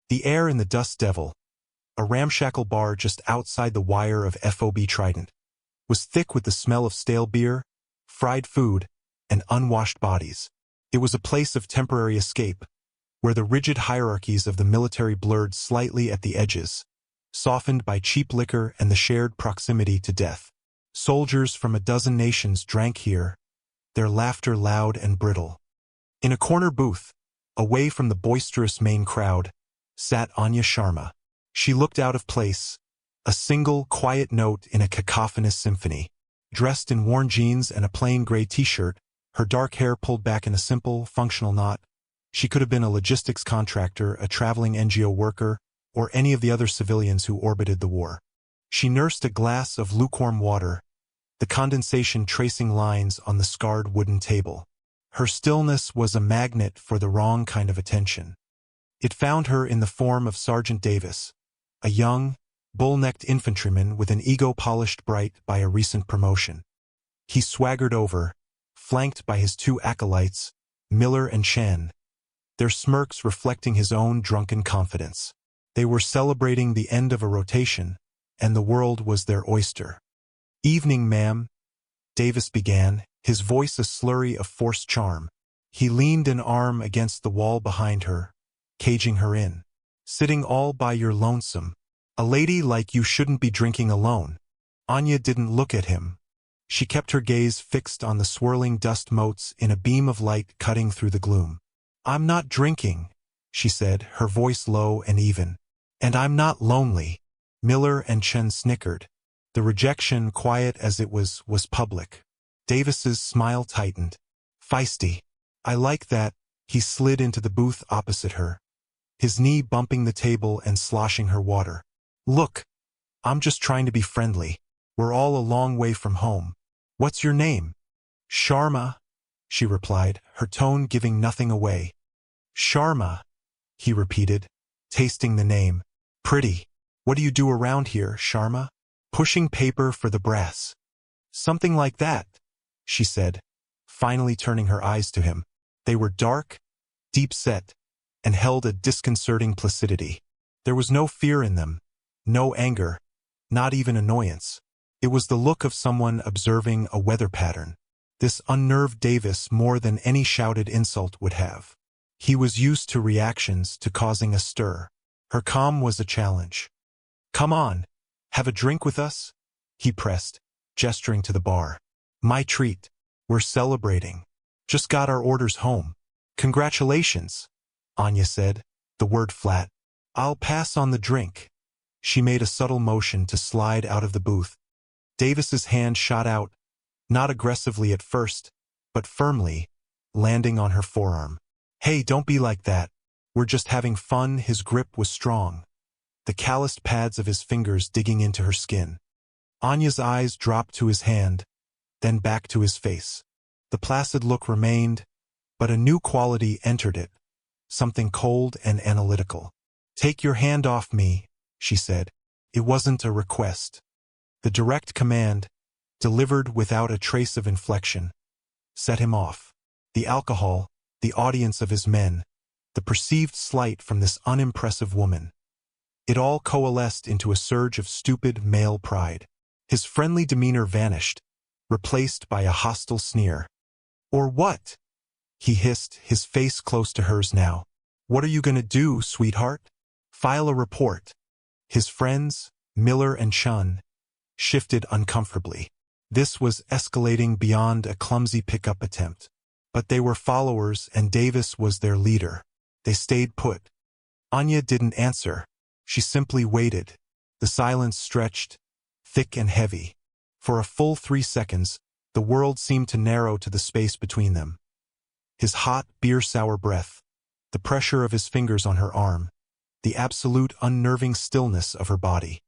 The air in the Dust Devil, a ramshackle bar just outside the wire of FOB Trident, was thick with the smell of stale beer, fried food, and unwashed bodies. It was a place of temporary escape, where the rigid hierarchies of the military blurred slightly at the edges, softened by cheap liquor and the shared proximity to death. Soldiers from a dozen nations drank here, their laughter loud and brittle. In a corner booth, away from the boisterous main crowd, sat Anya Sharma. She looked out of place, a single, quiet note in a cacophonous symphony. Dressed in worn jeans and a plain gray t-shirt, her dark hair pulled back in a simple, functional knot, she could have been a logistics contractor, a traveling NGO worker, or any of the other civilians who orbited the war. She nursed a glass of lukewarm water, the condensation tracing lines on the scarred wooden table. Her stillness was a magnet for the wrong kind of attention. It found her in the form of Sergeant Davis, a young, bull-necked infantryman with an ego polished bright by a recent promotion. He swaggered over, flanked by his two acolytes, Miller and Chen, their smirks reflecting his own drunken confidence. They were celebrating the end of a rotation, and the world was their oyster. "Evening, ma'am," Davis began, his voice a slurry of forced charm. He leaned an arm against the wall behind her, caging her in. "Sitting all by your lonesome. A lady like you shouldn't be drinking alone." Anya didn't look at him. She kept her gaze fixed on the swirling dust motes in a beam of light cutting through the gloom. "I'm not drinking," she said, her voice low and even. "And I'm not lonely." Miller and Chen snickered. The rejection, quiet as it was public. Davis's smile tightened. "Feisty. I like that." He slid into the booth opposite her, his knee bumping the table and sloshing her water. "Look, I'm just trying to be friendly. We're all a long way from home. What's your name?" "Sharma," she replied, her tone giving nothing away. "Sharma," he repeated, tasting the name. "Pretty. What do you do around here, Sharma?" "Pushing paper for the brass." "Something like that," she said, finally turning her eyes to him. They were dark, deep-set, and held a disconcerting placidity. There was no fear in them, no anger, not even annoyance. It was the look of someone observing a weather pattern. This unnerved Davis more than any shouted insult would have. He was used to reactions, to causing a stir. Her calm was a challenge. "Come on, have a drink with us?" he pressed, gesturing to the bar. "My treat. We're celebrating. Just got our orders home." "Congratulations," Anya said, the word flat. "I'll pass on the drink." She made a subtle motion to slide out of the booth. Davis's hand shot out, not aggressively at first, but firmly, landing on her forearm. "Hey, don't be like that. We're just having fun." His grip was strong, the calloused pads of his fingers digging into her skin. Anya's eyes dropped to his hand, then back to his face. The placid look remained, but a new quality entered it, something cold and analytical. "Take your hand off me," she said. It wasn't a request. The direct command, delivered without a trace of inflection, set him off. The alcohol, the audience of his men, the perceived slight from this unimpressive woman. It all coalesced into a surge of stupid male pride. His friendly demeanor vanished, replaced by a hostile sneer. "Or what?" he hissed, his face close to hers now. "What are you gonna do, sweetheart? File a report?" His friends, Miller and Chun, shifted uncomfortably. This was escalating beyond a clumsy pickup attempt. But they were followers and Davis was their leader. They stayed put. Anya didn't answer. She simply waited. The silence stretched, thick and heavy. For a full 3 seconds, the world seemed to narrow to the space between them. His hot, beer-sour breath, the pressure of his fingers on her arm, the absolute unnerving stillness of her body.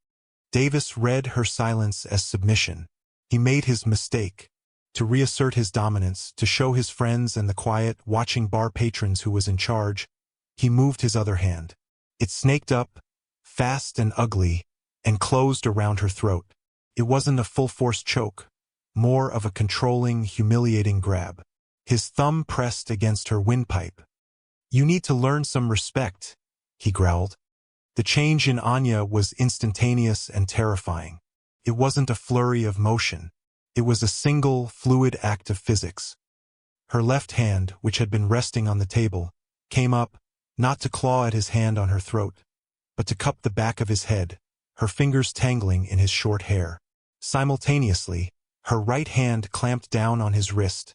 Davis read her silence as submission. He made his mistake. To reassert his dominance, to show his friends and the quiet, watching bar patrons who was in charge, he moved his other hand. It snaked up, fast and ugly, and closed around her throat. It wasn't a full-force choke, more of a controlling, humiliating grab. His thumb pressed against her windpipe. "You need to learn some respect," he growled. The change in Anya was instantaneous and terrifying. It wasn't a flurry of motion. It was a single, fluid act of physics. Her left hand, which had been resting on the table, came up, not to claw at his hand on her throat, but to cup the back of his head, her fingers tangling in his short hair. Simultaneously, her right hand clamped down on his wrist,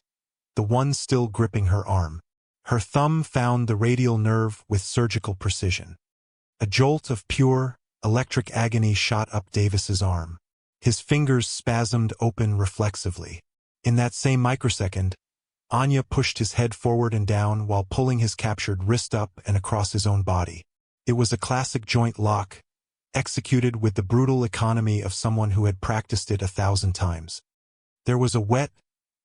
the one still gripping her arm. Her thumb found the radial nerve with surgical precision. A jolt of pure, electric agony shot up Davis's arm. His fingers spasmed open reflexively. In that same microsecond, Anya pushed his head forward and down while pulling his captured wrist up and across his own body. It was a classic joint lock, executed with the brutal economy of someone who had practiced it 1,000 times. There was a wet,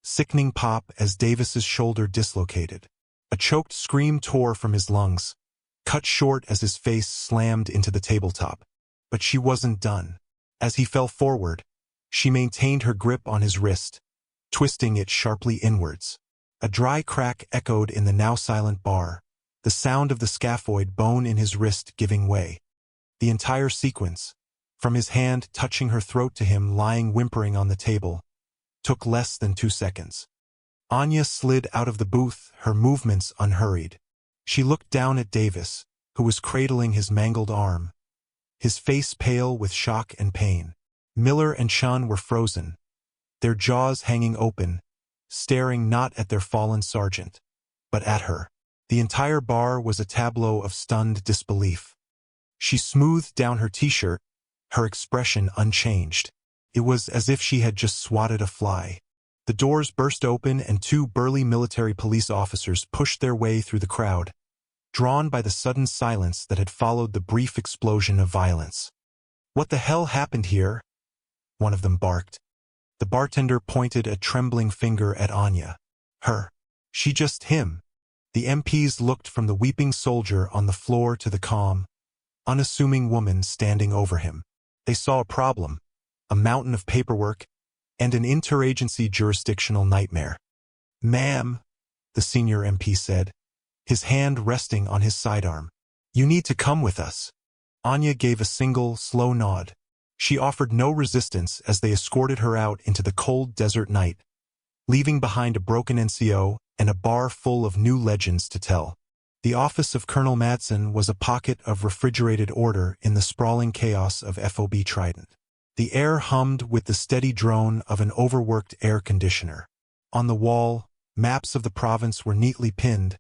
sickening pop as Davis's shoulder dislocated. A choked scream tore from his lungs, cut short as his face slammed into the tabletop. But she wasn't done. As he fell forward, she maintained her grip on his wrist, twisting it sharply inwards. A dry crack echoed in the now silent bar, the sound of the scaphoid bone in his wrist giving way. The entire sequence, from his hand touching her throat to him lying whimpering on the table, took less than 2 seconds. Anya slid out of the booth, her movements unhurried. She looked down at Davis, who was cradling his mangled arm, his face pale with shock and pain. Miller and Chun were frozen, their jaws hanging open, staring not at their fallen sergeant, but at her. The entire bar was a tableau of stunned disbelief. She smoothed down her t-shirt, her expression unchanged. It was as if she had just swatted a fly. The doors burst open and 2 burly military police officers pushed their way through the crowd, drawn by the sudden silence that had followed the brief explosion of violence. "What the hell happened here?" one of them barked. The bartender pointed a trembling finger at Anya. "Her. She just him." The MPs looked from the weeping soldier on the floor to the calm, unassuming woman standing over him. They saw a problem, a mountain of paperwork, and an interagency jurisdictional nightmare. "Ma'am," the senior MP said, his hand resting on his sidearm. "You need to come with us." Anya gave a single, slow nod. She offered no resistance as they escorted her out into the cold desert night, leaving behind a broken NCO and a bar full of new legends to tell. The office of Colonel Madsen was a pocket of refrigerated order in the sprawling chaos of FOB Trident. The air hummed with the steady drone of an overworked air conditioner. On the wall, maps of the province were neatly pinned,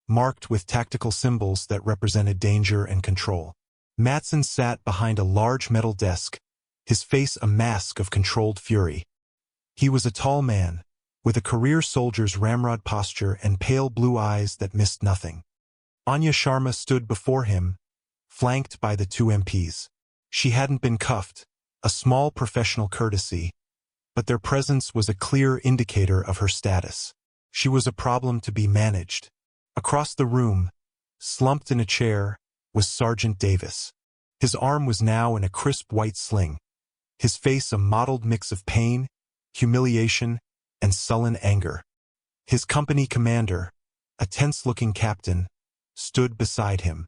marked with tactical symbols that represented danger and control. Madsen sat behind a large metal desk, his face a mask of controlled fury. He was a tall man, with a career soldier's ramrod posture and pale blue eyes that missed nothing. Anya Sharma stood before him, flanked by the 2 MPs. She hadn't been cuffed, a small professional courtesy, but their presence was a clear indicator of her status. She was a problem to be managed. Across the room, slumped in a chair, was Sergeant Davis. His arm was now in a crisp white sling, his face a mottled mix of pain, humiliation, and sullen anger. His company commander, a tense-looking captain, stood beside him.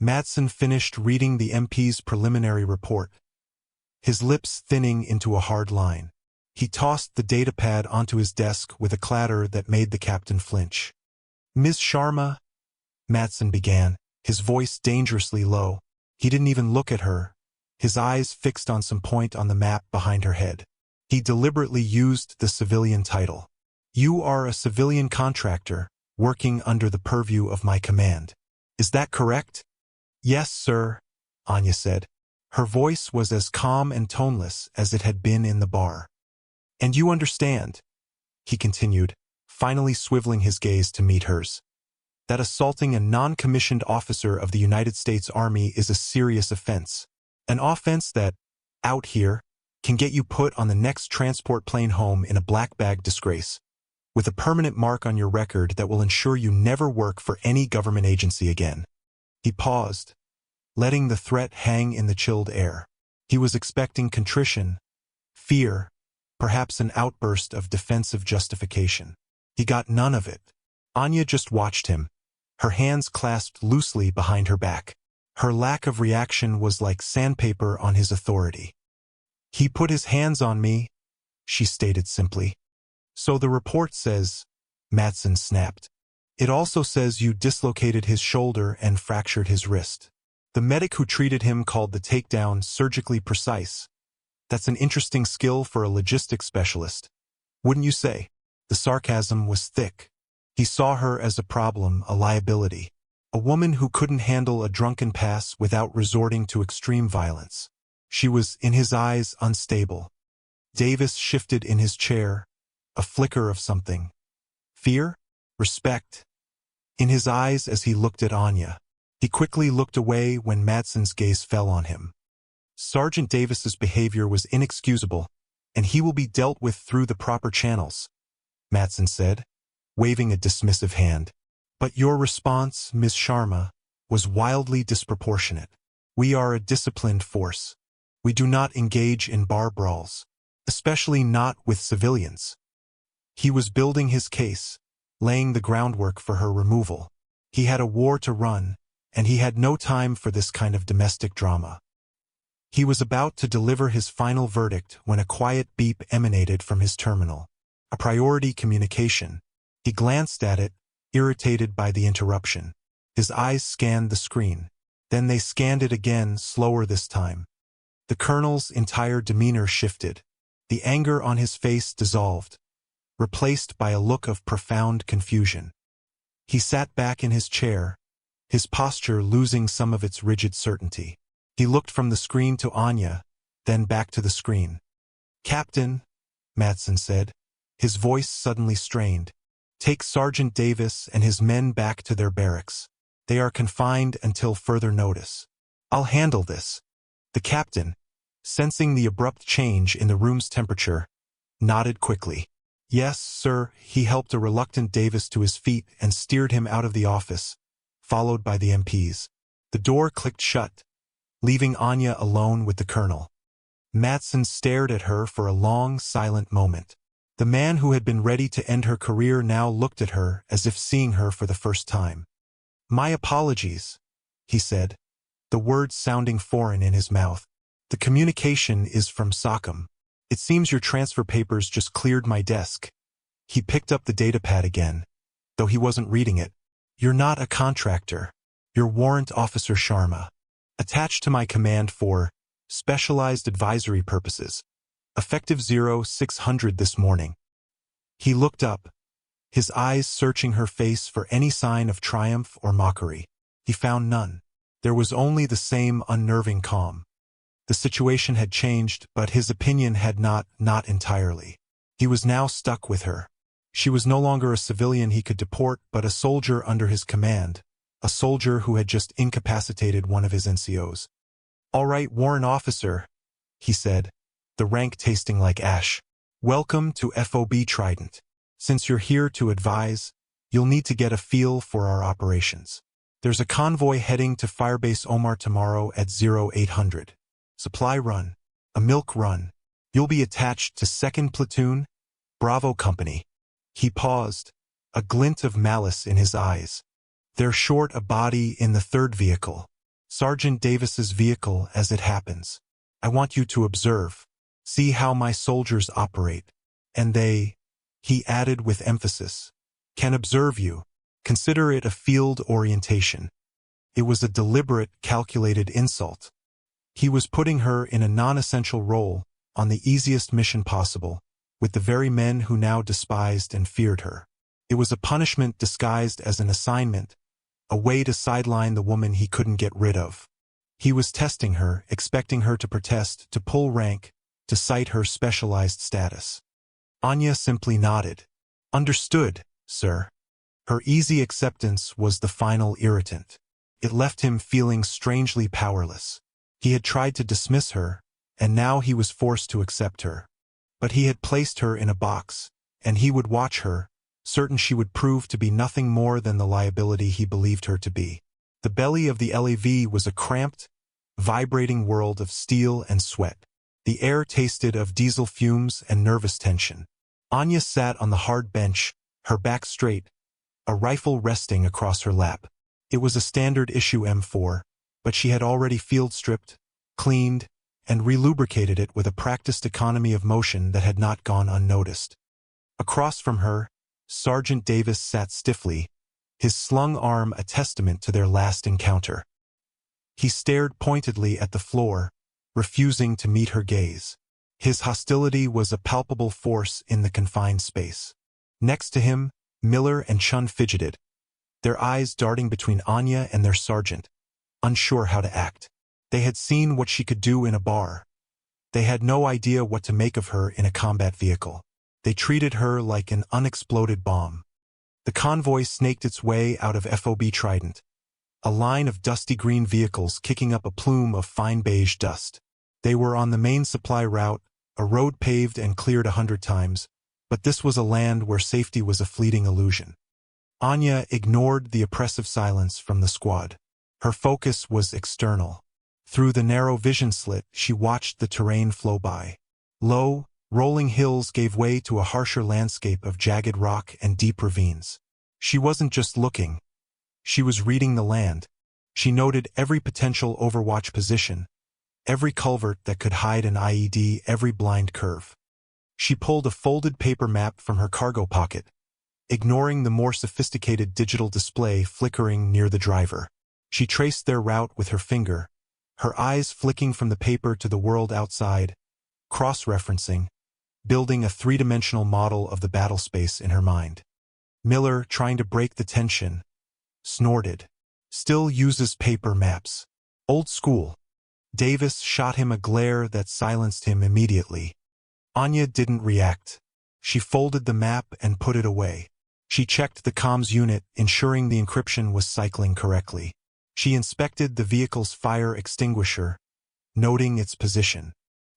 Madsen finished reading the MP's preliminary report, his lips thinning into a hard line. He tossed the datapad onto his desk with a clatter that made the captain flinch. "Ms. Sharma," Madsen began, his voice dangerously low. He didn't even look at her, his eyes fixed on some point on the map behind her head. He deliberately used the civilian title. "You are a civilian contractor, working under the purview of my command. Is that correct?" "Yes, sir," Anya said. Her voice was as calm and toneless as it had been in the bar. "And you understand," he continued, finally swiveling his gaze to meet hers, "that assaulting a non-commissioned officer of the United States Army is a serious offense. An offense that, out here, can get you put on the next transport plane home in a black bag disgrace, with a permanent mark on your record that will ensure you never work for any government agency again." He paused, letting the threat hang in the chilled air. He was expecting contrition, fear, perhaps an outburst of defensive justification. He got none of it. Anya just watched him, her hands clasped loosely behind her back. Her lack of reaction was like sandpaper on his authority. "He put his hands on me," she stated simply. "So the report says," Matson snapped. "It also says you dislocated his shoulder and fractured his wrist. The medic who treated him called the takedown surgically precise. That's an interesting skill for a logistics specialist, wouldn't you say?" The sarcasm was thick. He saw her as a problem, a liability. A woman who couldn't handle a drunken pass without resorting to extreme violence. She was, in his eyes, unstable. Davis shifted in his chair, a flicker of something. Fear? Respect? In his eyes as he looked at Anya. He quickly looked away when Matson's gaze fell on him. Sergeant Davis's behavior was inexcusable, and he will be dealt with through the proper channels, Matson said, waving a dismissive hand. "But your response, Ms. Sharma, was wildly disproportionate. We are a disciplined force. We do not engage in bar brawls, especially not with civilians." He was building his case, laying the groundwork for her removal. He had a war to run, and he had no time for this kind of domestic drama. He was about to deliver his final verdict when a quiet beep emanated from his terminal. A priority communication. He glanced at it, irritated by the interruption. His eyes scanned the screen. Then they scanned it again, slower this time. The colonel's entire demeanor shifted. The anger on his face dissolved, replaced by a look of profound confusion. He sat back in his chair, his posture losing some of its rigid certainty. He looked from the screen to Anya, then back to the screen. "Captain," Matson said, his voice suddenly strained, "take Sergeant Davis and his men back to their barracks. They are confined until further notice. I'll handle this." The captain, sensing the abrupt change in the room's temperature, nodded quickly. "Yes, sir." He helped a reluctant Davis to his feet and steered him out of the office, followed by the MPs. The door clicked shut, leaving Anya alone with the colonel. Matson stared at her for a long, silent moment. The man who had been ready to end her career now looked at her as if seeing her for the first time. "My apologies," he said, the words sounding foreign in his mouth. "The communication is from SOCOM. It seems your transfer papers just cleared my desk." He picked up the datapad again, though he wasn't reading it. "You're not a contractor. You're Warrant Officer Sharma, attached to my command for specialized advisory purposes. Effective 0600 this morning." He looked up, his eyes searching her face for any sign of triumph or mockery. He found none. There was only the same unnerving calm. The situation had changed, but his opinion had not entirely. He was now stuck with her. She was no longer a civilian he could deport, but a soldier under his command, a soldier who had just incapacitated one of his NCOs. "All right, warrant officer," he said, the rank tasting like ash. "Welcome to FOB Trident. Since you're here to advise, you'll need to get a feel for our operations. There's a convoy heading to Firebase Omar tomorrow at 0800. Supply run. A milk run. You'll be attached to 2nd Platoon, Bravo Company." He paused, a glint of malice in his eyes. "They're short a body in the 3rd vehicle. Sergeant Davis's vehicle as it happens. I want you to observe. See how my soldiers operate. And they," he added with emphasis, "can observe you. Consider it a field orientation." It was a deliberate, calculated insult. He was putting her in a non-essential role, on the easiest mission possible, with the very men who now despised and feared her. It was a punishment disguised as an assignment, a way to sideline the woman he couldn't get rid of. He was testing her, expecting her to protest, to pull rank, to cite her specialized status. Anya simply nodded. "Understood, sir." Her easy acceptance was the final irritant. It left him feeling strangely powerless. He had tried to dismiss her, and now he was forced to accept her. But he had placed her in a box, and he would watch her, certain she would prove to be nothing more than the liability he believed her to be. The belly of the LAV was a cramped, vibrating world of steel and sweat. The air tasted of diesel fumes and nervous tension. Anya sat on the hard bench, her back straight, a rifle resting across her lap. It was a standard issue M4, but she had already field-stripped, cleaned, and relubricated it with a practiced economy of motion that had not gone unnoticed. Across from her, Sergeant Davis sat stiffly, his slung arm a testament to their last encounter. He stared pointedly at the floor, refusing to meet her gaze. His hostility was a palpable force in the confined space. Next to him, Miller and Chun fidgeted, their eyes darting between Anya and their sergeant, unsure how to act. They had seen what she could do in a bar. They had no idea what to make of her in a combat vehicle. They treated her like an unexploded bomb. The convoy snaked its way out of FOB Trident, a line of dusty green vehicles kicking up a plume of fine beige dust. They were on the main supply route, a road paved and cleared 100 times, but this was a land where safety was a fleeting illusion. Anya ignored the oppressive silence from the squad. Her focus was external. Through the narrow vision slit, she watched the terrain flow by. Low, rolling hills gave way to a harsher landscape of jagged rock and deep ravines. She wasn't just looking. She was reading the land. She noted every potential overwatch position, every culvert that could hide an IED, every blind curve. She pulled a folded paper map from her cargo pocket, ignoring the more sophisticated digital display flickering near the driver. She traced their route with her finger, her eyes flicking from the paper to the world outside, cross-referencing, building a three-dimensional model of the battle space in her mind. Miller, trying to break the tension, snorted. Still uses paper maps. Old school. Davis shot him a glare that silenced him immediately. Anya didn't react. She folded the map and put it away. She checked the comms unit, ensuring the encryption was cycling correctly. She inspected the vehicle's fire extinguisher, noting its position.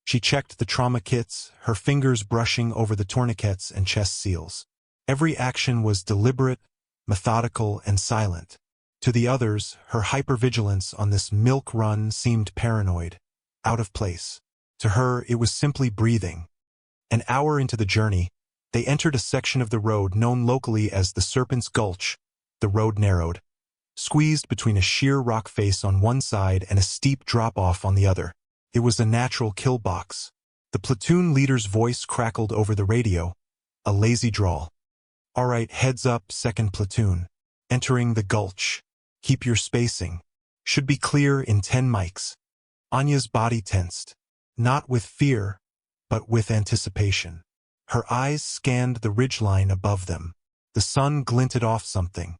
She checked the trauma kits, her fingers brushing over the tourniquets and chest seals. Every action was deliberate, methodical, and silent. To the others, her hypervigilance on this milk run seemed paranoid, out of place. To her, it was simply breathing. An hour into the journey, they entered a section of the road known locally as the Serpent's Gulch. The road narrowed, squeezed between a sheer rock face on one side and a steep drop-off on the other. It was a natural kill box. The platoon leader's voice crackled over the radio, a lazy drawl. "All right, heads up, 2nd Platoon. Entering the gulch. Keep your spacing. Should be clear in 10 mics." Anya's body tensed, not with fear, but with anticipation. Her eyes scanned the ridgeline above them. The sun glinted off something.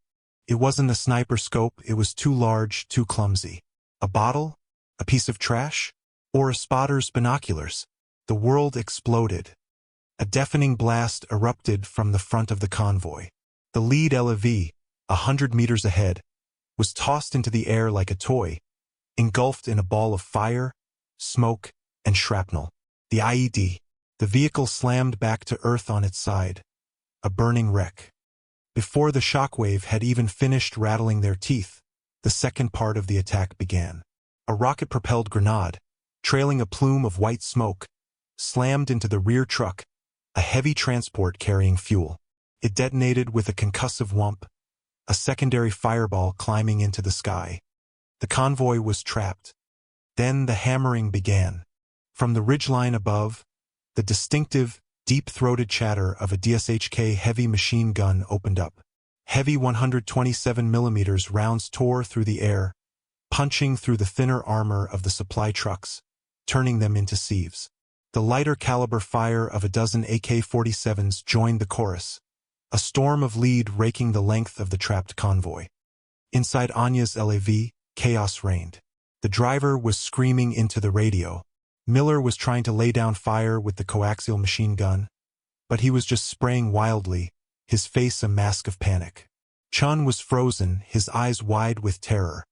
It wasn't a sniper scope, it was too large, too clumsy. A bottle? A piece of trash? Or a spotter's binoculars? The world exploded. A deafening blast erupted from the front of the convoy. The lead LAV, 100 meters ahead, was tossed into the air like a toy, engulfed in a ball of fire, smoke, and shrapnel. The IED. The vehicle slammed back to earth on its side, a burning wreck. Before the shockwave had even finished rattling their teeth, the second part of the attack began. A rocket-propelled grenade, trailing a plume of white smoke, slammed into the rear truck, a heavy transport carrying fuel. It detonated with a concussive whump, a secondary fireball climbing into the sky. The convoy was trapped. Then the hammering began. From the ridgeline above, the distinctive, deep-throated chatter of a DSHK heavy machine gun opened up. Heavy 127mm rounds tore through the air, punching through the thinner armor of the supply trucks, turning them into sieves. The lighter caliber fire of a dozen AK-47s joined the chorus, a storm of lead raking the length of the trapped convoy. Inside Anya's LAV, chaos reigned. The driver was screaming into the radio. Miller was trying to lay down fire with the coaxial machine gun, but he was just spraying wildly, his face a mask of panic. Chun was frozen, his eyes wide with terror.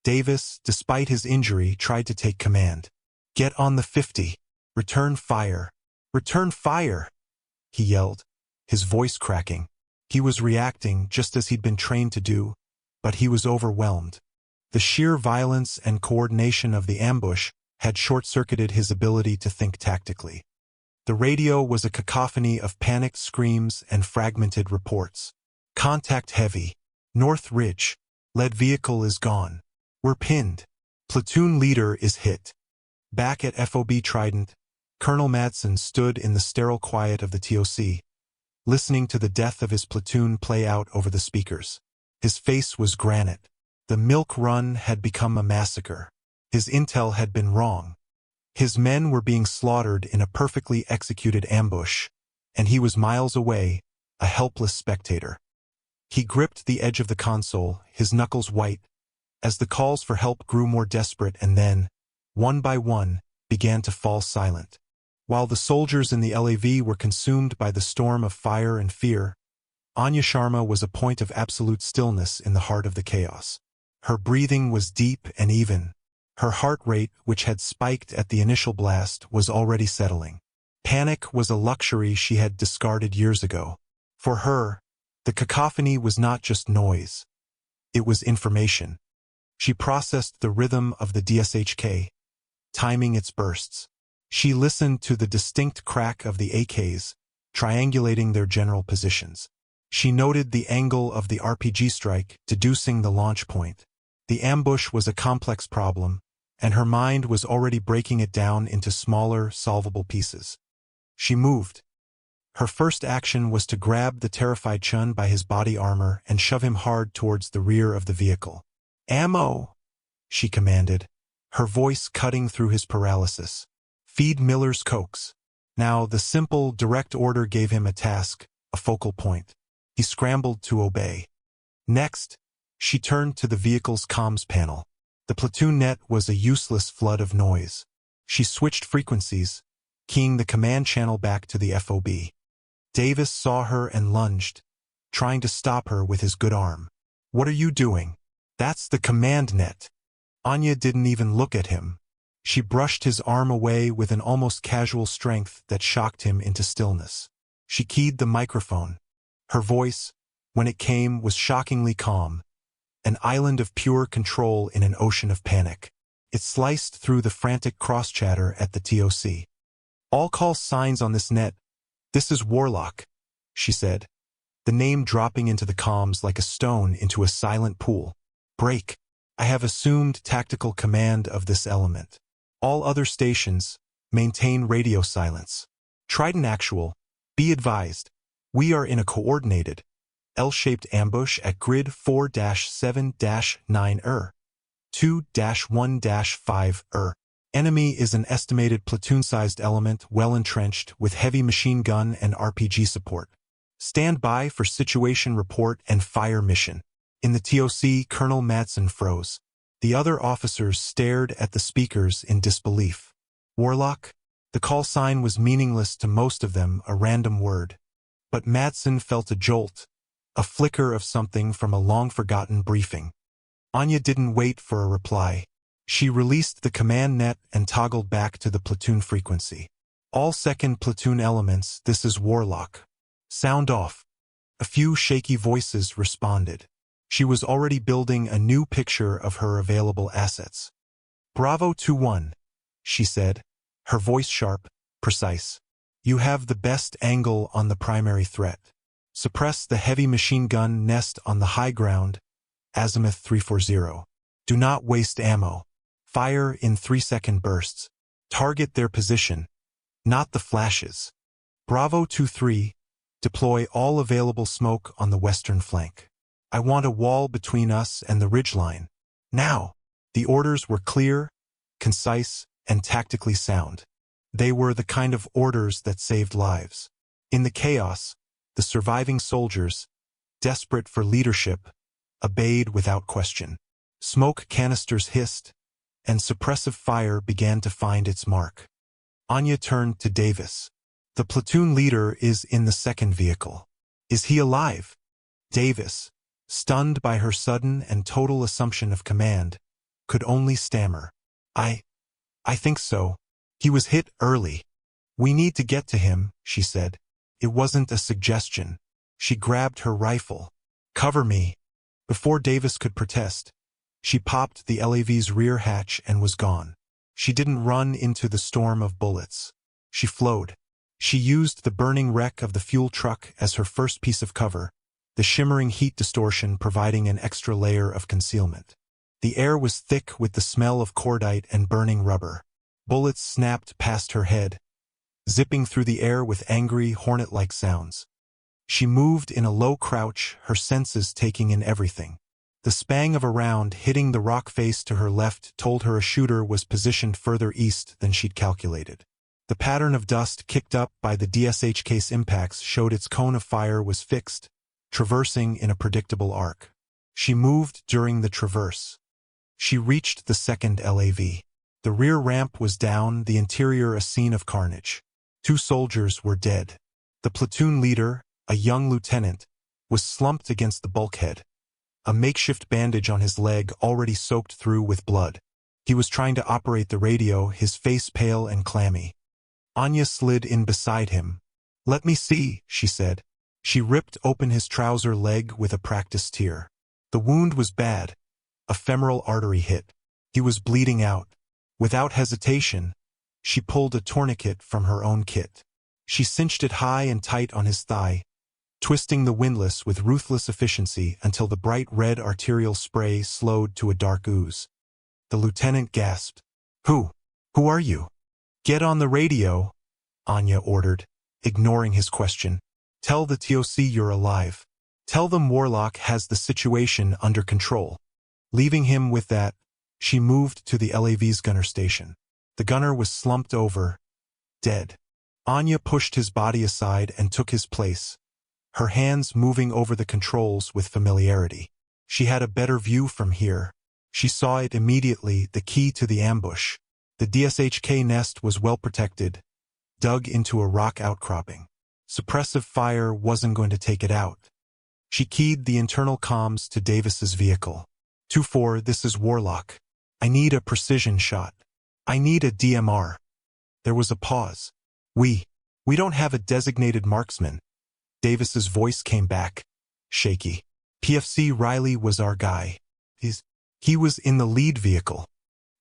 Davis, despite his injury, tried to take command. "Get on the 50. Return fire. Return fire!" he yelled, his voice cracking. He was reacting just as he'd been trained to do, but he was overwhelmed. The sheer violence and coordination of the ambush had short-circuited his ability to think tactically. The radio was a cacophony of panicked screams and fragmented reports. "Contact heavy. North Ridge. Lead vehicle is gone. We're pinned." Platoon leader is hit. Back at FOB Trident, Colonel Madsen stood in the sterile quiet of the TOC, listening to the death of his platoon play out over the speakers. His face was granite. The milk run had become a massacre. His intel had been wrong. His men were being slaughtered in a perfectly executed ambush, and he was miles away, a helpless spectator. He gripped the edge of the console, his knuckles white, as the calls for help grew more desperate and then, one by one, began to fall silent. While the soldiers in the LAV were consumed by the storm of fire and fear, Anya Sharma was a point of absolute stillness in the heart of the chaos. Her breathing was deep and even. Her heart rate, which had spiked at the initial blast, was already settling. Panic was a luxury she had discarded years ago. For her, the cacophony was not just noise. It was information. She processed the rhythm of the DSHK, timing its bursts. She listened to the distinct crack of the AKs, triangulating their general positions. She noted the angle of the RPG strike, deducing the launch point. The ambush was a complex problem, and her mind was already breaking it down into smaller, solvable pieces. She moved. Her first action was to grab the terrified Chun by his body armor and shove him hard towards the rear of the vehicle. "Ammo!" she commanded, her voice cutting through his paralysis. "Feed Miller's cokes." Now, the simple, direct order gave him a task, a focal point. He scrambled to obey. Next, she turned to the vehicle's comms panel. The platoon net was a useless flood of noise. She switched frequencies, keying the command channel back to the FOB. Davis saw her and lunged, trying to stop her with his good arm. "What are you doing?" "That's the command net." Anya didn't even look at him. She brushed his arm away with an almost casual strength that shocked him into stillness. She keyed the microphone. Her voice, when it came, was shockingly calm, an island of pure control in an ocean of panic. It sliced through the frantic cross-chatter at the TOC. "All call signs on this net. This is Warlock," she said, the name dropping into the comms like a stone into a silent pool. "Break. I have assumed tactical command of this element. All other stations, maintain radio silence. Trident Actual, be advised, we are in a coordinated, L-shaped ambush at grid 4-7-9 2-1-5 Enemy is an estimated platoon-sized element well entrenched with heavy machine gun and RPG support. Stand by for situation report and fire mission." In the TOC, Colonel Madsen froze. The other officers stared at the speakers in disbelief. Warlock? The call sign was meaningless to most of them, a random word. But Madsen felt a jolt, a flicker of something from a long-forgotten briefing. Anya didn't wait for a reply. She released the command net and toggled back to the platoon frequency. "All second platoon elements, this is Warlock. Sound off." A few shaky voices responded. She was already building a new picture of her available assets. "Bravo 2-1, she said, her voice sharp, precise. "You have the best angle on the primary threat. Suppress the heavy machine gun nest on the high ground, azimuth 340. Do not waste ammo. Fire in 3-second bursts. Target their position, not the flashes. Bravo 2-3, deploy all available smoke on the western flank. I want a wall between us and the ridgeline. Now." The orders were clear, concise, and tactically sound. They were the kind of orders that saved lives. In the chaos, the surviving soldiers, desperate for leadership, obeyed without question. Smoke canisters hissed, and suppressive fire began to find its mark. Anya turned to Davis. "The platoon leader is in the second vehicle. Is he alive?" Davis, stunned by her sudden and total assumption of command, could only stammer. I think so. He was hit early. We need to get to him," she said. It wasn't a suggestion. She grabbed her rifle. "Cover me." Before Davis could protest, she popped the LAV's rear hatch and was gone. She didn't run into the storm of bullets. She flowed. She used the burning wreck of the fuel truck as her first piece of cover, the shimmering heat distortion providing an extra layer of concealment. The air was thick with the smell of cordite and burning rubber. Bullets snapped past her head, zipping through the air with angry, hornet-like sounds. She moved in a low crouch, her senses taking in everything. The spang of a round hitting the rock face to her left told her a shooter was positioned further east than she'd calculated. The pattern of dust kicked up by the DSHK's impacts showed its cone of fire was fixed, traversing in a predictable arc. She moved during the traverse. She reached the second LAV. The rear ramp was down, the interior a scene of carnage. 2 soldiers were dead. The platoon leader, a young lieutenant, was slumped against the bulkhead, a makeshift bandage on his leg already soaked through with blood. He was trying to operate the radio, his face pale and clammy. Anya slid in beside him. "Let me see," she said. She ripped open his trouser leg with a practiced tear. The wound was bad, a femoral artery hit. He was bleeding out. Without hesitation, she pulled a tourniquet from her own kit. She cinched it high and tight on his thigh, twisting the windlass with ruthless efficiency until the bright red arterial spray slowed to a dark ooze. The lieutenant gasped. Who are you?" "Get on the radio," Anya ordered, ignoring his question. "Tell the TOC you're alive. Tell them Warlock has the situation under control." Leaving him with that, she moved to the LAV's gunner station. The gunner was slumped over, dead. Anya pushed his body aside and took his place, her hands moving over the controls with familiarity. She had a better view from here. She saw it immediately, the key to the ambush. The DSHK nest was well protected, dug into a rock outcropping. Suppressive fire wasn't going to take it out. She keyed the internal comms to Davis's vehicle. 2-4, this is Warlock. I need a precision shot. I need a DMR. There was a pause. We don't have a designated marksman. Davis's voice came back, shaky. PFC Riley was our guy. He was in the lead vehicle.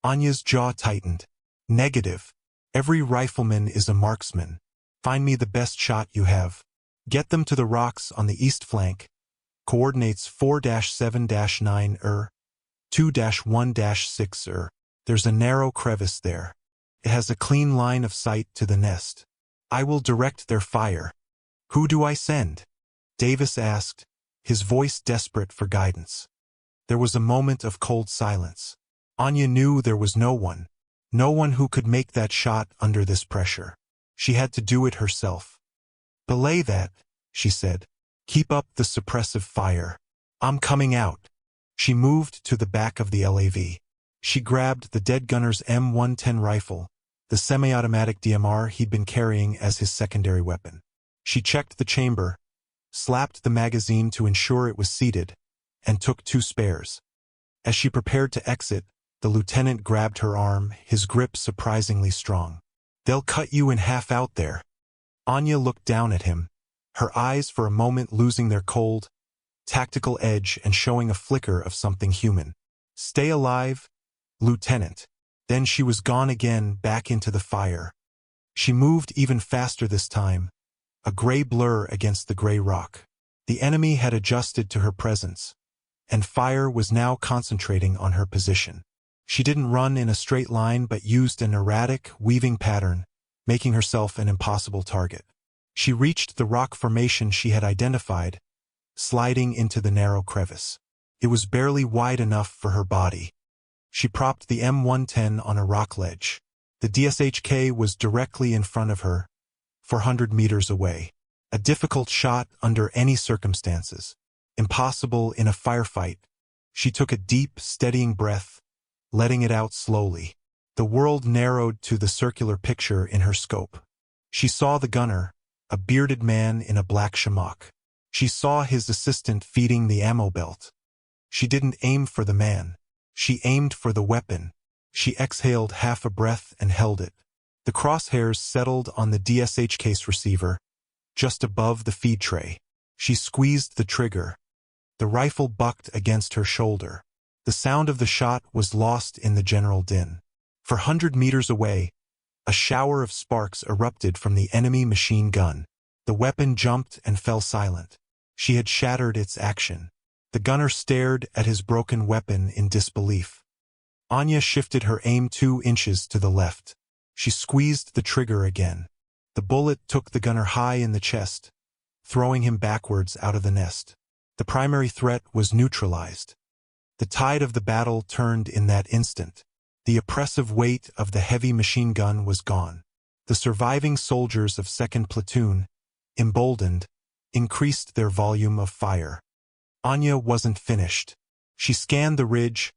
Anya's jaw tightened. Negative. Every rifleman is a marksman. Find me the best shot you have. Get them to the rocks on the east flank. Coordinates 4-7-9 2-1-6 There's a narrow crevice there. It has a clean line of sight to the nest. I will direct their fire. Who do I send? Davis asked, his voice desperate for guidance. There was a moment of cold silence. Anya knew there was no one who could make that shot under this pressure. She had to do it herself. Belay that, she said. Keep up the suppressive fire. I'm coming out. She moved to the back of the LAV. She grabbed the dead gunner's M110 rifle, the semi-automatic DMR he'd been carrying as his secondary weapon. She checked the chamber, slapped the magazine to ensure it was seated, and took 2 spares. As she prepared to exit, the lieutenant grabbed her arm, his grip surprisingly strong. They'll cut you in half out there. Anya looked down at him, her eyes for a moment losing their cold, tactical edge and showing a flicker of something human. Stay alive, Lieutenant. Then she was gone again, back into the fire. She moved even faster this time, a gray blur against the gray rock. The enemy had adjusted to her presence, and fire was now concentrating on her position. She didn't run in a straight line but used an erratic, weaving pattern, making herself an impossible target. She reached the rock formation she had identified, sliding into the narrow crevice. It was barely wide enough for her body. She propped the M110 on a rock ledge. The DSHK was directly in front of her, 400 meters away. A difficult shot under any circumstances. Impossible in a firefight. She took a deep, steadying breath, letting it out slowly. The world narrowed to the circular picture in her scope. She saw the gunner, a bearded man in a black shamrock. She saw his assistant feeding the ammo belt. She didn't aim for the man. She aimed for the weapon. She exhaled half a breath and held it. The crosshairs settled on the DSHK's receiver, just above the feed tray. She squeezed the trigger. The rifle bucked against her shoulder. The sound of the shot was lost in the general din. 400 meters away, a shower of sparks erupted from the enemy machine gun. The weapon jumped and fell silent. She had shattered its action. The gunner stared at his broken weapon in disbelief. Anya shifted her aim 2 inches to the left. She squeezed the trigger again. The bullet took the gunner high in the chest, throwing him backwards out of the nest. The primary threat was neutralized. The tide of the battle turned in that instant. The oppressive weight of the heavy machine gun was gone. The surviving soldiers of 2nd Platoon, emboldened, increased their volume of fire. Anya wasn't finished. She scanned the ridge,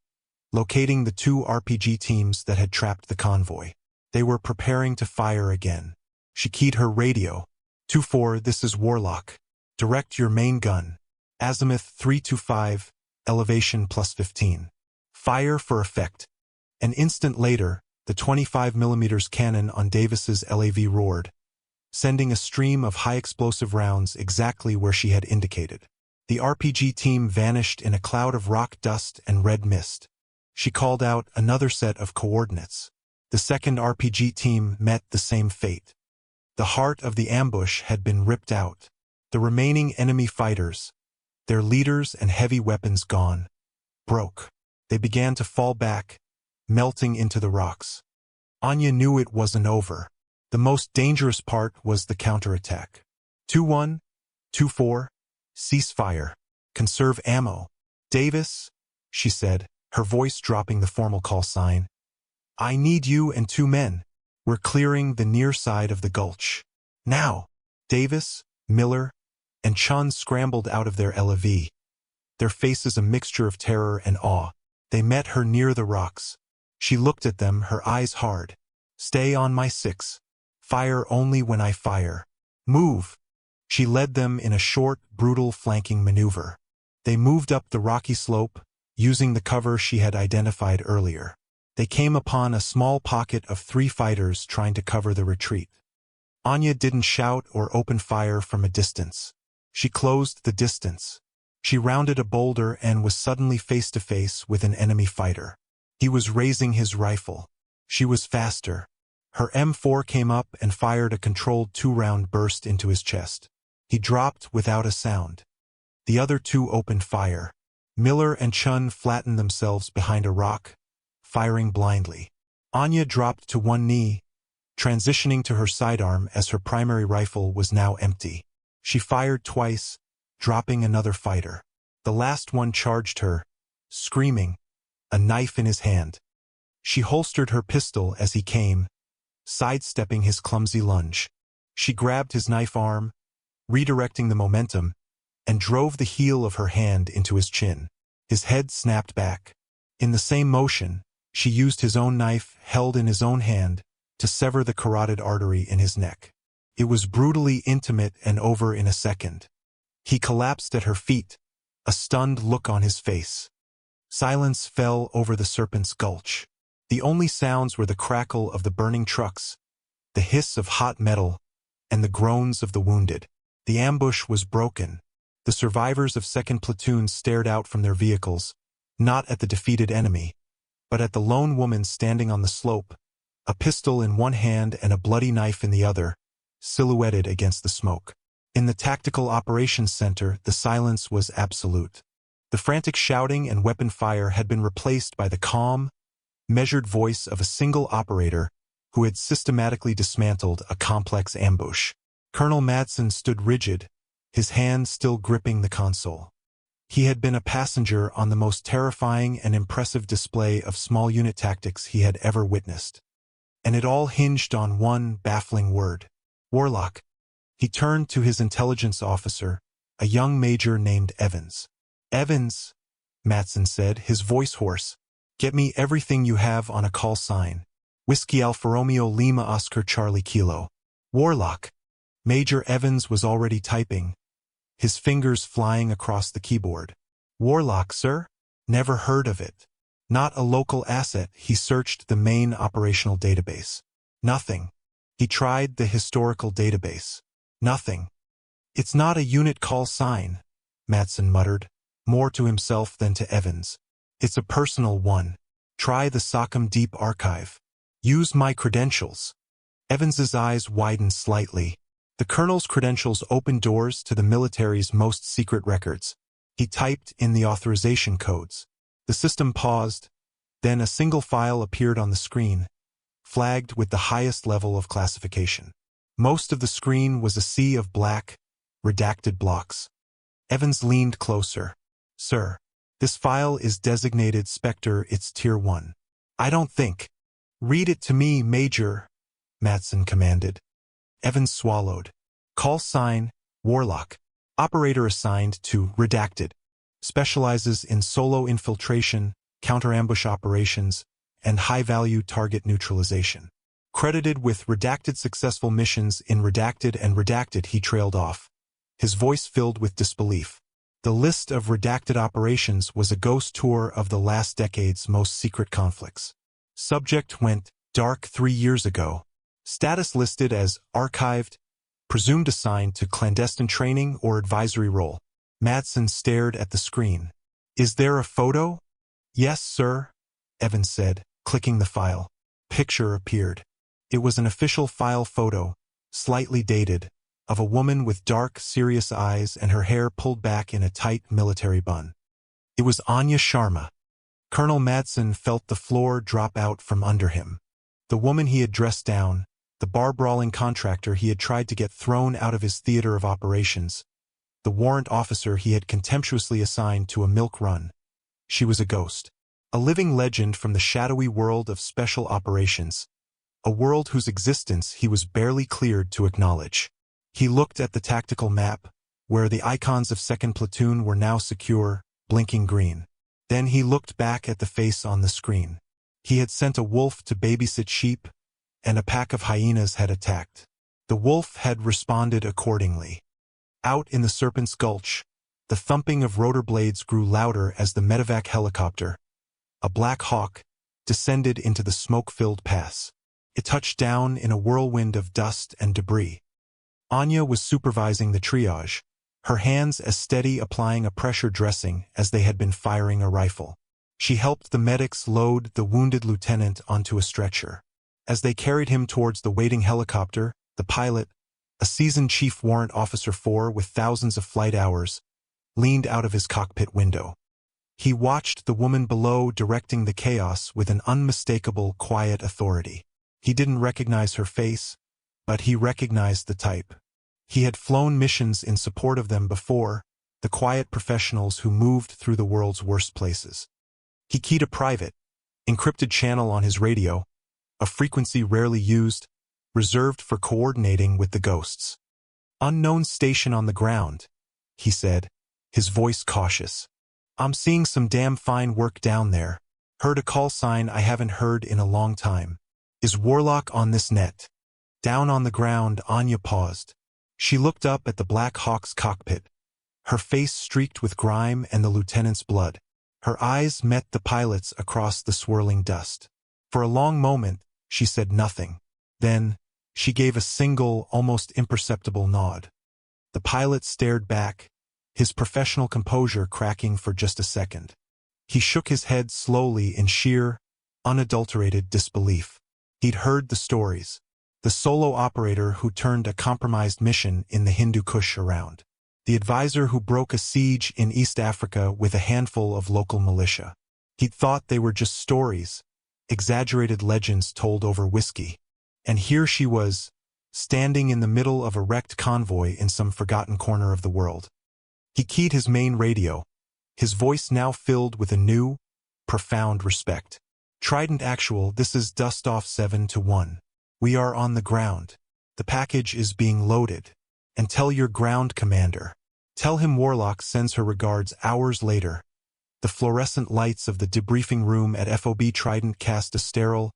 locating the 2 RPG teams that had trapped the convoy. They were preparing to fire again. She keyed her radio. 2-4, this is Warlock. Direct your main gun. Azimuth 325, elevation +15. Fire for effect. An instant later, the 25mm cannon on Davis's LAV roared, sending a stream of high-explosive rounds exactly where she had indicated. The RPG team vanished in a cloud of rock dust and red mist. She called out another set of coordinates. The 2nd RPG team met the same fate. The heart of the ambush had been ripped out. The remaining enemy fighters, their leaders and heavy weapons gone, broke. They began to fall back, melting into the rocks. Anya knew it wasn't over. The most dangerous part was the counterattack. 2-1, 2-4, cease fire. Conserve ammo. Davis, she said, her voice dropping the formal call sign. I need you and 2 men. We're clearing the near side of the gulch. Now. Davis, Miller, and Chun scrambled out of their LAV, their faces a mixture of terror and awe. They met her near the rocks. She looked at them, her eyes hard. Stay on my 6. Fire only when I fire. Move. She led them in a short, brutal flanking maneuver. They moved up the rocky slope, using the cover she had identified earlier. They came upon a small pocket of 3 fighters trying to cover the retreat. Anya didn't shout or open fire from a distance. She closed the distance. She rounded a boulder and was suddenly face to face with an enemy fighter. He was raising his rifle. She was faster. Her M4 came up and fired a controlled 2-round burst into his chest. He dropped without a sound. The other 2 opened fire. Miller and Chun flattened themselves behind a rock, firing blindly. Anya dropped to one knee, transitioning to her sidearm as her primary rifle was now empty. She fired twice, dropping another fighter. The last one charged her, screaming, a knife in his hand. She holstered her pistol as he came, sidestepping his clumsy lunge. She grabbed his knife arm, redirecting the momentum, and drove the heel of her hand into his chin. His head snapped back. In the same motion, she used his own knife, held in his own hand, to sever the carotid artery in his neck. It was brutally intimate and over in a second. He collapsed at her feet, a stunned look on his face. Silence fell over the Serpent's Gulch. The only sounds were the crackle of the burning trucks, the hiss of hot metal, and the groans of the wounded. The ambush was broken. The survivors of 2nd Platoon stared out from their vehicles, not at the defeated enemy, but at the lone woman standing on the slope, a pistol in one hand and a bloody knife in the other, silhouetted against the smoke. In the Tactical Operations Center, the silence was absolute. The frantic shouting and weapon fire had been replaced by the calm, measured voice of a single operator who had systematically dismantled a complex ambush. Colonel Madsen stood rigid, his hand still gripping the console. He had been a passenger on the most terrifying and impressive display of small unit tactics he had ever witnessed. And it all hinged on one baffling word. Warlock. He turned to his intelligence officer, a young major named Evans. Evans, Madsen said, his voice hoarse. Get me everything you have on a call sign. Whiskey Alfa Romeo Lima Oscar Charlie Kilo. Warlock. Major Evans was already typing, his fingers flying across the keyboard. Warlock, sir? Never heard of it. Not a local asset. He searched the main operational database. Nothing. He tried the historical database. Nothing. It's not a unit call sign, Madsen muttered, more to himself than to Evans. It's a personal one. Try the Sockham Deep Archive. Use my credentials. Evans's eyes widened slightly. The colonel's credentials opened doors to the military's most secret records. He typed in the authorization codes. The system paused, then a single file appeared on the screen, flagged with the highest level of classification. Most of the screen was a sea of black, redacted blocks. Evans leaned closer. Sir, this file is designated Spectre, it's Tier 1. I don't think. Read it to me, Major, Matson commanded. Evans swallowed. Call sign, Warlock. Operator assigned to Redacted. Specializes in solo infiltration, counter-ambush operations, and high-value target neutralization. Credited with redacted successful missions in Redacted and Redacted, he trailed off, his voice filled with disbelief. The list of redacted operations was a ghost tour of the last decade's most secret conflicts. Subject went dark 3 years ago. Status listed as archived, presumed assigned to clandestine training or advisory role. Matson stared at the screen. Is there a photo? Yes, sir, Evans said, clicking the file. Picture appeared. It was an official file photo, slightly dated, of a woman with dark, serious eyes and her hair pulled back in a tight military bun. It was Anya Sharma. Colonel Matson felt the floor drop out from under him. The woman he had dressed down, the bar-brawling contractor he had tried to get thrown out of his theater of operations, the warrant officer he had contemptuously assigned to a milk run. She was a ghost. A living legend from the shadowy world of special operations, a world whose existence he was barely cleared to acknowledge. He looked at the tactical map, where the icons of 2nd Platoon were now secure, blinking green. Then he looked back at the face on the screen. He had sent a wolf to babysit sheep, and a pack of hyenas had attacked. The wolf had responded accordingly. Out in the Serpent's Gulch, the thumping of rotor blades grew louder as the Medevac helicopter, a Black Hawk, descended into the smoke-filled pass. It touched down in a whirlwind of dust and debris. Anya was supervising the triage, her hands as steady applying a pressure dressing as they had been firing a rifle. She helped the medics load the wounded lieutenant onto a stretcher. As they carried him towards the waiting helicopter, the pilot, a seasoned Chief Warrant Officer 4 with thousands of flight hours, leaned out of his cockpit window. He watched the woman below directing the chaos with an unmistakable, quiet authority. He didn't recognize her face, but he recognized the type. He had flown missions in support of them before, the quiet professionals who moved through the world's worst places. He keyed a private, encrypted channel on his radio, a frequency rarely used, reserved for coordinating with the ghosts. Unknown station on the ground, he said, his voice cautious. I'm seeing some damn fine work down there. Heard a call sign I haven't heard in a long time. Is Warlock on this net? Down on the ground, Anya paused. She looked up at the Black Hawk's cockpit, her face streaked with grime and the lieutenant's blood. Her eyes met the pilot's across the swirling dust. For a long moment, she said nothing. Then, she gave a single, almost imperceptible nod. The pilot stared back, his professional composure cracking for just a second. He shook his head slowly in sheer, unadulterated disbelief. He'd heard the stories. The solo operator who turned a compromised mission in the Hindu Kush around. The advisor who broke a siege in East Africa with a handful of local militia. He'd thought they were just stories, exaggerated legends told over whiskey. And here she was, standing in the middle of a wrecked convoy in some forgotten corner of the world. He keyed his main radio, his voice now filled with a new, profound respect. Trident Actual, this is Dustoff 7-1. We are on the ground. The package is being loaded. And tell your ground commander. Tell him Warlock sends her regards hours later. The fluorescent lights of the debriefing room at FOB Trident cast a sterile,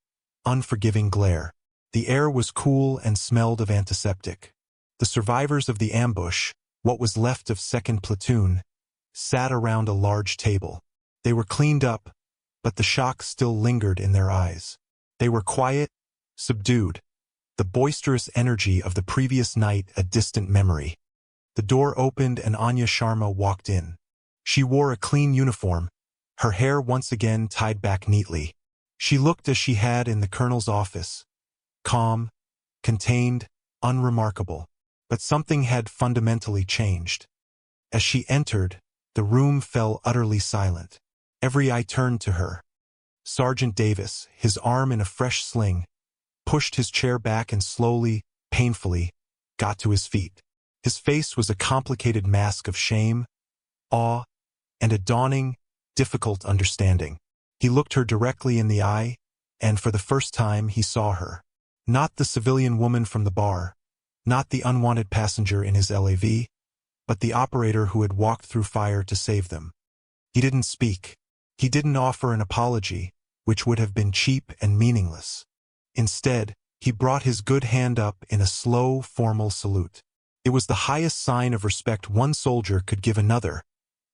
unforgiving glare. The air was cool and smelled of antiseptic. The survivors of the ambush, what was left of 2nd Platoon, sat around a large table. They were cleaned up, but the shock still lingered in their eyes. They were quiet, subdued, the boisterous energy of the previous night a distant memory. The door opened and Anya Sharma walked in. She wore a clean uniform, her hair once again tied back neatly. She looked as she had in the colonel's office, calm, contained, unremarkable. But something had fundamentally changed. As she entered, The room fell utterly silent. Every eye turned to her. Sergeant Davis, his arm in a fresh sling, pushed his chair back and slowly, painfully, got to his feet. His face was a complicated mask of shame, awe, and a dawning, difficult understanding. He looked her directly in the eye, and for the first time he saw her. Not the civilian woman from the bar, not the unwanted passenger in his LAV, but the operator who had walked through fire to save them. He didn't speak. He didn't offer an apology, which would have been cheap and meaningless. Instead, he brought his good hand up in a slow, formal salute. It was the highest sign of respect one soldier could give another,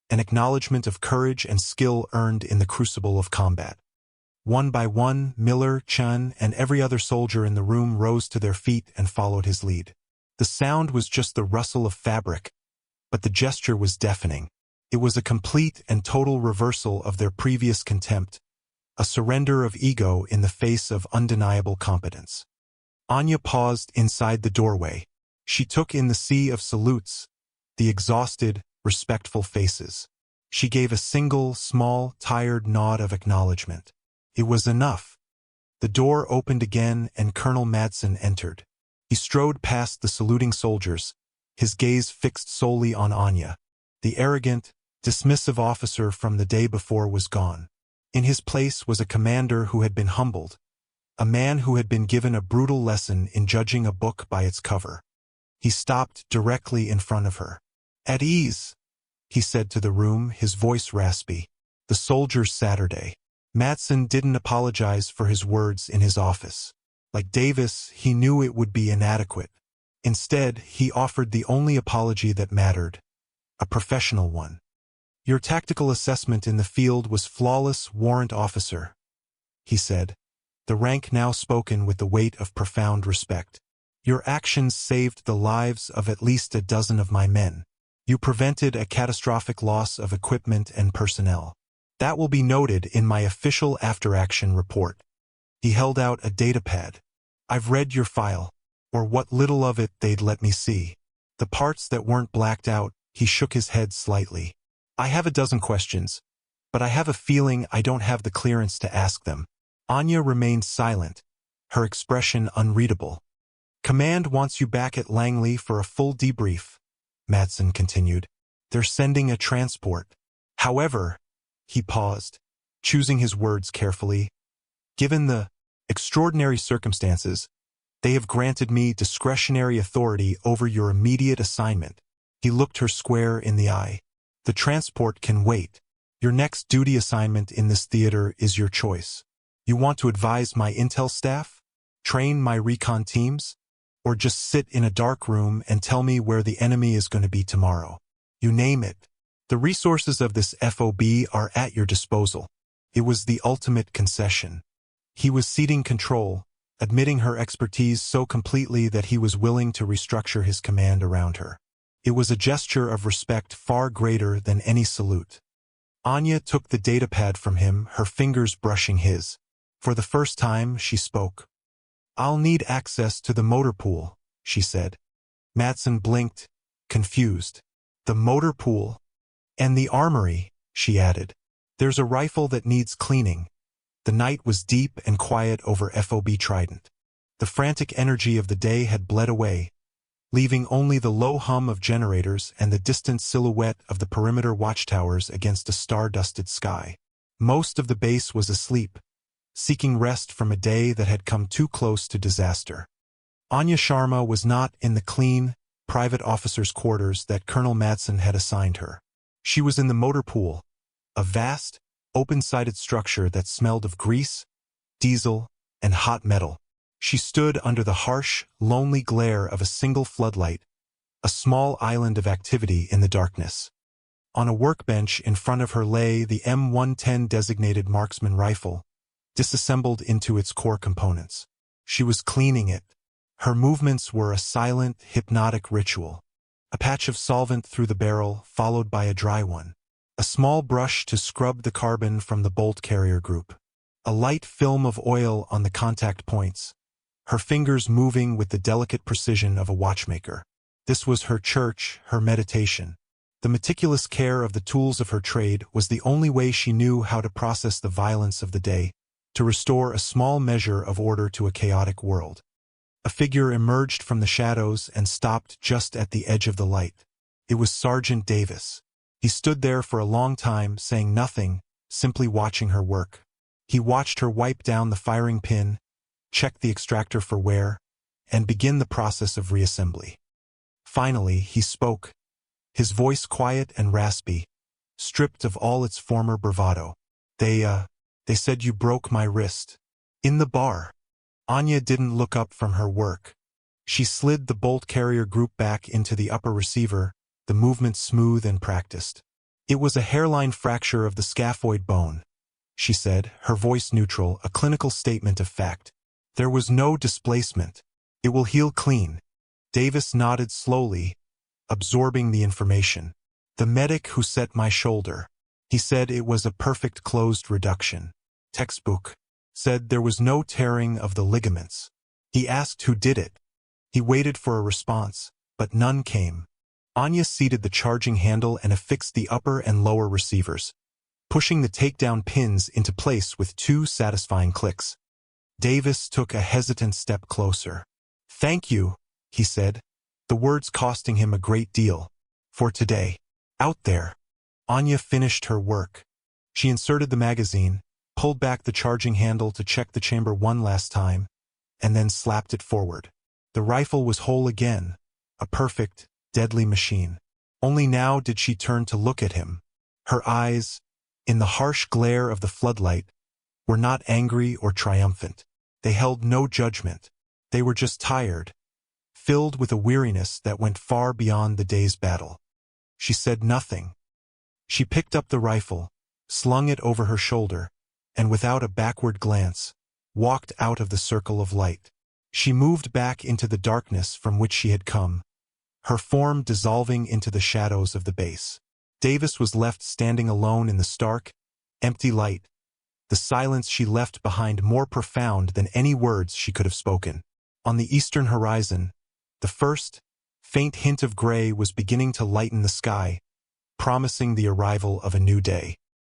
an acknowledgement of courage and skill earned in the crucible of combat. One by one, Miller, Chun, and every other soldier in the room rose to their feet and followed his lead. The sound was just the rustle of fabric, but the gesture was deafening. It was a complete and total reversal of their previous contempt, a surrender of ego in the face of undeniable competence. Anya paused inside the doorway. She took in the sea of salutes, the exhausted, respectful faces. She gave a single, small, tired nod of acknowledgement. It was enough. The door opened again and Colonel Madsen entered. He strode past the saluting soldiers, his gaze fixed solely on Anya. The arrogant, dismissive officer from the day before was gone. In his place was a commander who had been humbled, a man who had been given a brutal lesson in judging a book by its cover. He stopped directly in front of her. "At ease," he said to the room, his voice raspy. "The soldier's Saturday." Madsen didn't apologize for his words in his office. Like Davis, he knew it would be inadequate. Instead, he offered the only apology that mattered, a professional one. "Your tactical assessment in the field was flawless, warrant officer," he said, the rank now spoken with the weight of profound respect. "Your actions saved the lives of at least a dozen of my men. You prevented a catastrophic loss of equipment and personnel. That will be noted in my official after-action report." He held out a datapad. "I've read your file, or what little of it they'd let me see. The parts that weren't blacked out," he shook his head slightly. "I have a dozen questions, but I have a feeling I don't have the clearance to ask them." Anya remained silent, her expression unreadable. "Command wants you back at Langley for a full debrief," Madsen continued. "They're sending a transport. However," he paused, choosing his words carefully, "given the extraordinary circumstances, they have granted me discretionary authority over your immediate assignment." He looked her square in the eye. "The transport can wait. Your next duty assignment in this theater is your choice. You want to advise my intel staff, train my recon teams, or just sit in a dark room and tell me where the enemy is going to be tomorrow? You name it. The resources of this FOB are at your disposal." It was the ultimate concession. He was ceding control, admitting her expertise so completely that he was willing to restructure his command around her. It was a gesture of respect far greater than any salute. Anya took the datapad from him, her fingers brushing his. For the first time, she spoke. "I'll need access to the motor pool," she said. Madsen blinked, confused. "The motor pool? And the armory," she added. "There's a rifle that needs cleaning." The night was deep and quiet over FOB Trident. The frantic energy of the day had bled away, leaving only the low hum of generators and the distant silhouette of the perimeter watchtowers against a star-dusted sky. Most of the base was asleep, seeking rest from a day that had come too close to disaster. Anya Sharma was not in the clean, private officer's quarters that Colonel Madsen had assigned her. She was in the motor pool, a vast, open-sided structure that smelled of grease, diesel, and hot metal. She stood under the harsh, lonely glare of a single floodlight, a small island of activity in the darkness. On a workbench in front of her lay the M110 designated marksman rifle, disassembled into its core components. She was cleaning it. Her movements were a silent, hypnotic ritual. A patch of solvent through the barrel, followed by a dry one. A small brush to scrub the carbon from the bolt carrier group. A light film of oil on the contact points, her fingers moving with the delicate precision of a watchmaker. This was her church, her meditation. The meticulous care of the tools of her trade was the only way she knew how to process the violence of the day, to restore a small measure of order to a chaotic world. A figure emerged from the shadows and stopped just at the edge of the light. It was Sergeant Davis. He stood there for a long time, saying nothing, simply watching her work. He watched her wipe down the firing pin, check the extractor for wear, and begin the process of reassembly. Finally, he spoke, his voice quiet and raspy, stripped of all its former bravado. They said you broke my wrist. In the bar. Anya didn't look up from her work. She slid the bolt carrier group back into the upper receiver, the movement smooth and practiced. It was a hairline fracture of the scaphoid bone, she said, her voice neutral, a clinical statement of fact. There was no displacement. It will heal clean. Davis nodded slowly, absorbing the information. The medic who set my shoulder. He said it was a perfect closed reduction. Textbook. Said there was no tearing of the ligaments. He asked who did it. He waited for a response, but none came. Anya seated the charging handle and affixed the upper and lower receivers, pushing the takedown pins into place with 2 satisfying clicks. Davis took a hesitant step closer. Thank you, he said, the words costing him a great deal. For today. Out there. Anya finished her work. She inserted the magazine, pulled back the charging handle to check the chamber one last time, and then slapped it forward. The rifle was whole again, a perfect, deadly machine. Only now did she turn to look at him. Her eyes, in the harsh glare of the floodlight, were not angry or triumphant. They held no judgment. They were just tired, filled with a weariness that went far beyond the day's battle. She said nothing. She picked up the rifle, slung it over her shoulder, and without a backward glance, walked out of the circle of light. She moved back into the darkness from which she had come, her form dissolving into the shadows of the base. Davis was left standing alone in the stark, empty light, the silence she left behind more profound than any words she could have spoken. On the eastern horizon, the first, faint hint of gray was beginning to lighten the sky, promising the arrival of a new day.